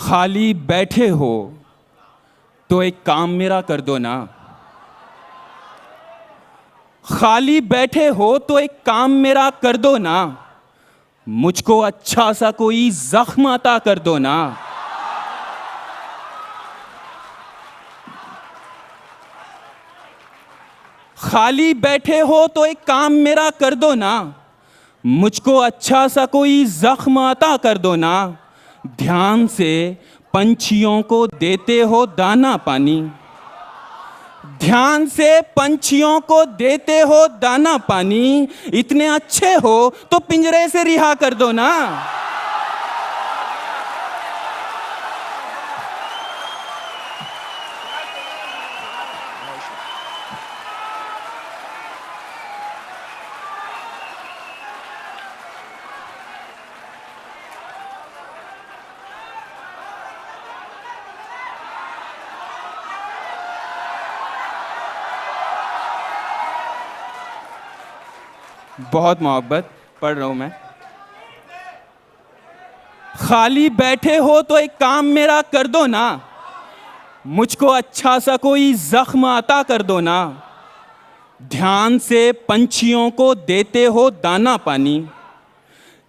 खाली बैठे हो तो एक काम मेरा कर दो ना। खाली बैठे हो तो एक काम मेरा कर दो ना। मुझको अच्छा सा कोई जख्म अता कर दो ना। खाली बैठे हो तो एक काम मेरा कर दो ना। मुझको अच्छा सा कोई जख्म अता कर दो ना। ध्यान से पंछियों को देते हो दाना पानी। ध्यान से पंछियों को देते हो दाना पानी। इतने अच्छे हो तो पिंजरे से रिहा कर दो ना। बहुत मोहब्बत पढ़ रहा हूं मैं। खाली बैठे हो तो एक काम मेरा कर दो ना। मुझको अच्छा सा कोई जख्म अता कर दो ना। ध्यान से पंछियों को देते हो दाना पानी।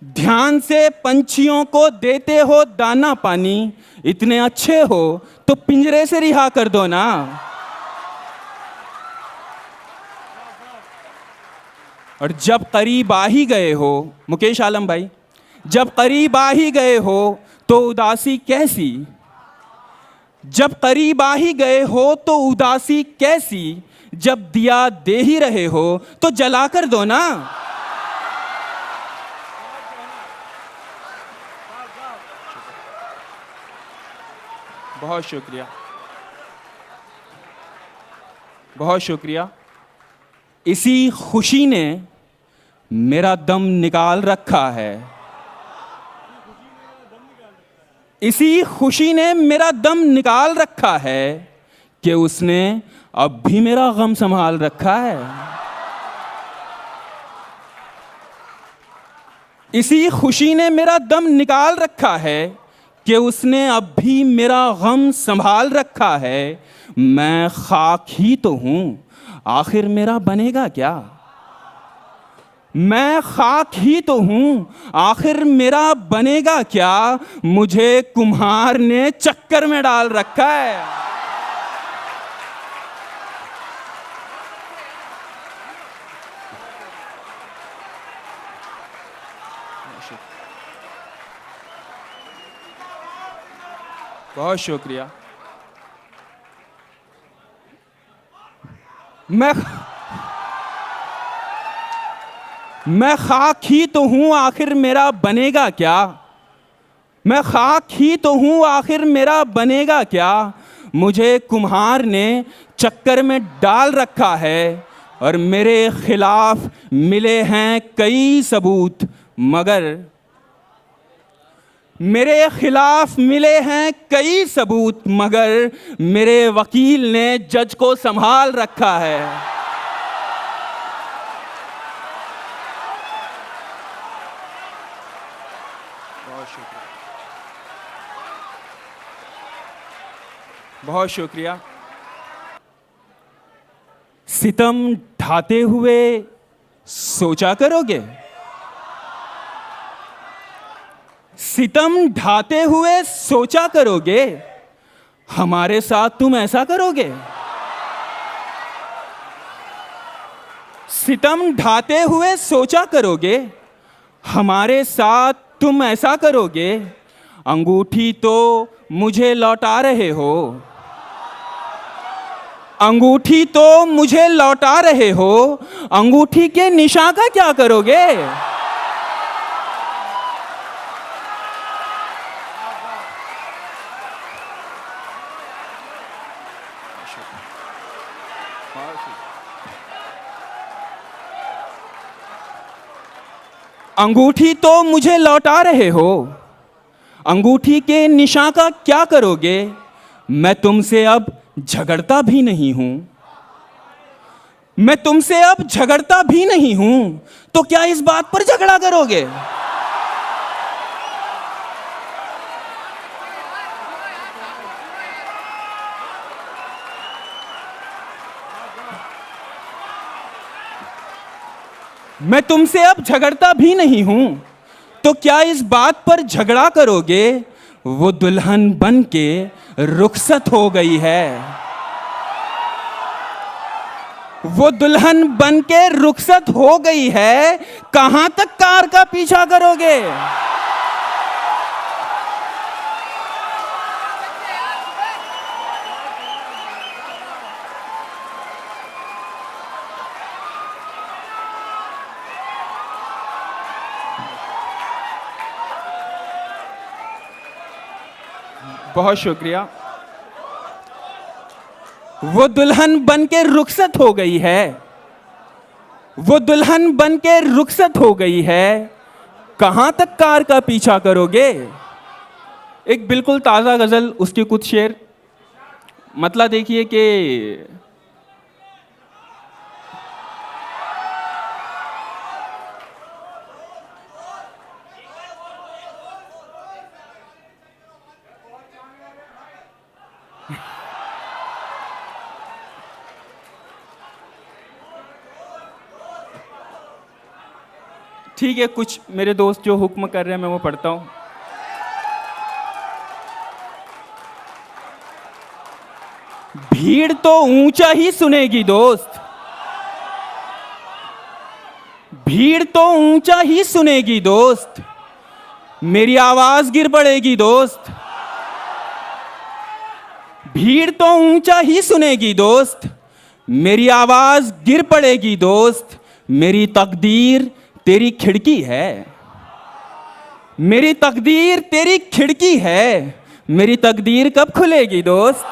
ध्यान से पंछियों को देते हो दाना पानी। इतने अच्छे हो तो पिंजरे से रिहा कर दो ना। और जब करीब आ ही गए हो, मुकेश आलम भाई, जब करीब आ ही गए हो तो उदासी कैसी। जब करीब आ ही गए हो तो उदासी कैसी। जब दिया दे ही रहे हो तो जला कर दो ना। बहुत शुक्रिया, बहुत शुक्रिया। इसी खुशी ने मेरा दम निकाल रखा है। इसी खुशी ने मेरा दम निकाल रखा है कि उसने अब भी मेरा गम संभाल रखा है। इसी खुशी ने मेरा दम निकाल रखा है कि उसने अब भी मेरा गम संभाल रखा है। मैं खाक ही तो हूं, आखिर मेरा बनेगा क्या। मैं खाक ही तो हूं, आखिर मेरा बनेगा क्या। मुझे कुम्हार ने चक्कर में डाल रखा है। बहुत शुक्रिया। मैं खाक ही तो हूं, आखिर मेरा बनेगा क्या। मैं खाक ही तो हूं, आखिर मेरा बनेगा क्या। मुझे कुम्हार ने चक्कर में डाल रखा है और मेरे खिलाफ मिले हैं कई सबूत, मगर मेरे खिलाफ मिले हैं कई सबूत, मगर मेरे वकील ने जज को संभाल रखा है। बहुत शुक्रिया, बहुत शुक्रिया। सितम ढाते हुए सोचा करोगे। सितम ढाते हुए सोचा करोगे, हमारे साथ तुम ऐसा करोगे। सितम ढाते हुए सोचा करोगे, हमारे साथ तुम ऐसा करोगे। अंगूठी तो मुझे लौटा रहे हो। अंगूठी तो मुझे लौटा रहे हो। अंगूठी के निशान का क्या करोगे। अंगूठी तो मुझे लौटा रहे हो। अंगूठी के निशान का क्या करोगे। मैं तुमसे अब झगड़ता भी नहीं हूं। मैं तुमसे अब झगड़ता भी नहीं हूं, तो क्या इस बात पर झगड़ा करोगे। मैं तुमसे अब झगड़ता भी नहीं हूं, तो क्या इस बात पर झगड़ा करोगे? वो दुल्हन बन के रुखसत हो गई है। वो दुल्हन बन के रुखसत हो गई है, कहां तक कार का पीछा करोगे? बहुत शुक्रिया। वो दुल्हन बन के रुखसत हो गई है। वो दुल्हन बन के रुखसत हो गई है, कहां तक कार का पीछा करोगे? एक बिल्कुल ताज़ा गज़ल, उसके कुछ शेर। मतलब देखिए कि ठीक है, कुछ मेरे दोस्त जो हुक्म कर रहे हैं मैं वो पढ़ता हूं। भीड़ तो ऊंचा ही सुनेगी दोस्त, भीड़ तो ऊंचा ही सुनेगी दोस्त, मेरी आवाज गिर पड़ेगी दोस्त। भीड़ तो ऊंचा ही सुनेगी दोस्त, मेरी आवाज गिर पड़ेगी दोस्त। मेरी तकदीर तेरी खिड़की है, मेरी तकदीर तेरी खिड़की है, मेरी तकदीर कब खुलेगी दोस्त?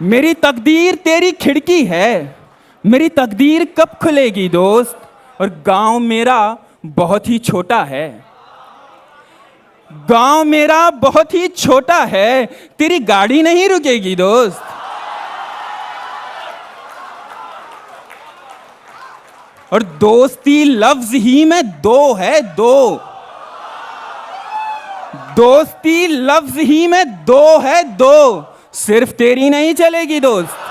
मेरी तकदीर तेरी खिड़की है, मेरी तकदीर कब खुलेगी दोस्त? और गांव मेरा बहुत ही छोटा है, गांव मेरा बहुत ही छोटा है, तेरी गाड़ी नहीं रुकेगी दोस्त। और दोस्ती लफ्ज ही में दो है, दो। दोस्ती लफ्ज ही में दो है, दो। सिर्फ तेरी नहीं चलेगी दोस्त।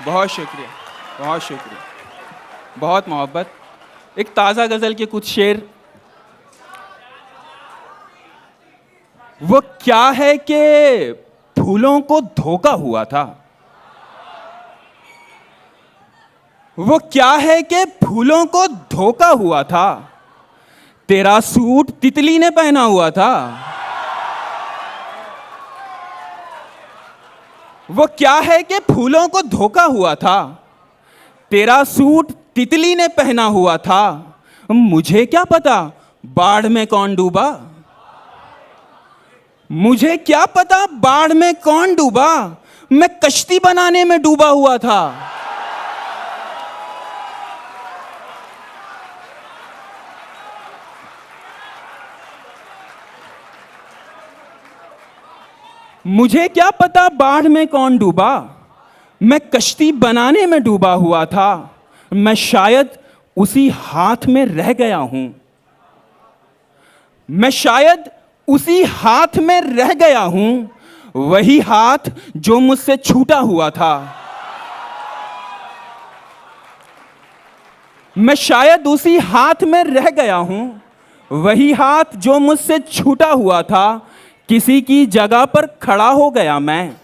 बहुत शुक्रिया, बहुत शुक्रिया, बहुत मोहब्बत। एक ताज़ा गज़ल के कुछ शेर। वो क्या है कि फूलों को धोखा हुआ था, वो क्या है कि फूलों को धोखा हुआ था, तेरा सूट तितली ने पहना हुआ था। वो क्या है कि फूलों को धोखा हुआ था, तेरा सूट तितली ने पहना हुआ था। मुझे क्या पता बाढ़ में कौन डूबा, मुझे क्या पता बाढ़ में कौन डूबा, मैं कश्ती बनाने में डूबा हुआ था। मुझे क्या पता बाढ़ में कौन डूबा, मैं कश्ती बनाने में डूबा हुआ था। मैं शायद उसी हाथ में रह गया हूं, मैं शायद उसी हाथ में रह गया हूं, वही हाथ जो मुझसे छूटा हुआ था। मैं शायद उसी हाथ में रह गया हूं, वही हाथ जो मुझसे छूटा हुआ था। किसी की जगह पर खड़ा हो गया मैं,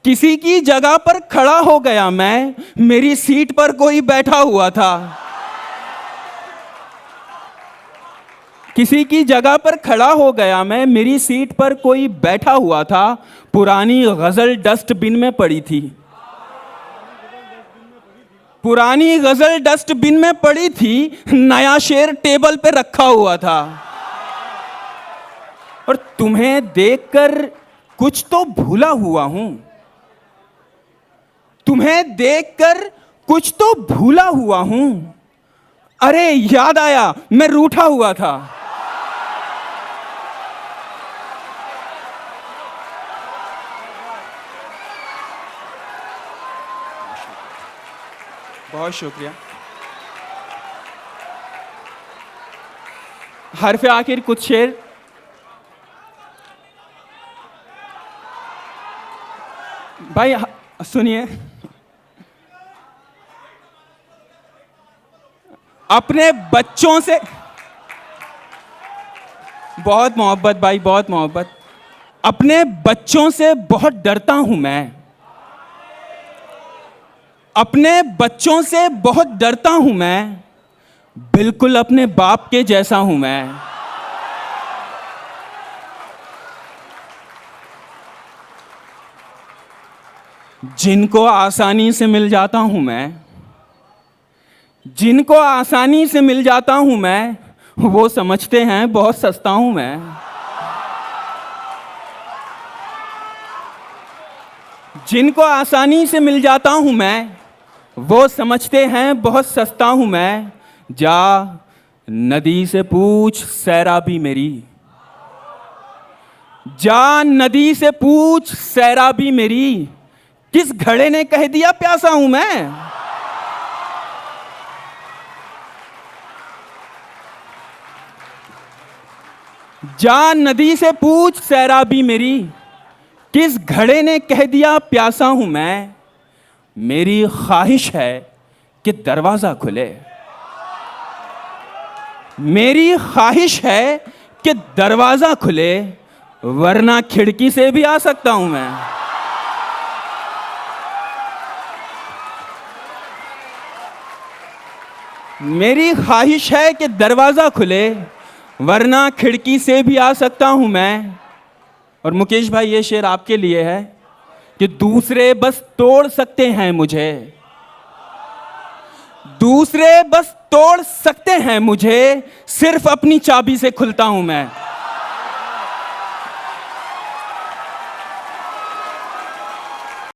किसी की जगह पर खड़ा हो गया मैं, मेरी सीट पर कोई बैठा हुआ था। किसी की जगह पर खड़ा हो गया मैं, मेरी सीट पर कोई बैठा हुआ था। पुरानी गजल डस्टबिन में पड़ी थी, पुरानी गजल डस्टबिन में पड़ी थी, नया शेर टेबल पे रखा हुआ था। और तुम्हें देखकर कुछ तो भूला हुआ हूं, तुम्हें देखकर कुछ तो भूला हुआ हूं। अरे याद आया मैं रूठा हुआ था। बहुत शुक्रिया। हरफ आखिर कुछ शेर। भाई सुनिए, अपने बच्चों से बहुत मोहब्बत भाई, बहुत मोहब्बत। अपने बच्चों से बहुत डरता हूं मैं, अपने बच्चों से बहुत डरता हूं मैं, बिल्कुल अपने बाप के जैसा हूं मैं। जिनको आसानी से मिल जाता हूं मैं, जिनको आसानी से मिल जाता हूं मैं, वो समझते हैं बहुत सस्ता हूं मैं। जिनको आसानी से मिल जाता हूं मैं, वो समझते हैं बहुत सस्ता हूं मैं। जा नदी से पूछ सैराबी मेरी, जा नदी से पूछ सैराबी मेरी, किस घड़े ने कह दिया प्यासा हूं मैं। जा नदी से पूछ सैराबी मेरी, किस घड़े ने कह दिया प्यासा हूं मैं। मेरी ख्वाहिश है कि दरवाजा खुले, मेरी ख्वाहिश है कि दरवाजा खुले, वरना खिड़की से भी आ सकता हूं मैं। मेरी ख्वाहिश है कि दरवाजा खुले, वरना खिड़की से भी आ सकता हूं मैं। और मुकेश भाई, ये शेर आपके लिए है कि दूसरे बस तोड़ सकते हैं मुझे, दूसरे बस तोड़ सकते हैं मुझे, सिर्फ अपनी चाबी से खुलता हूं मैं।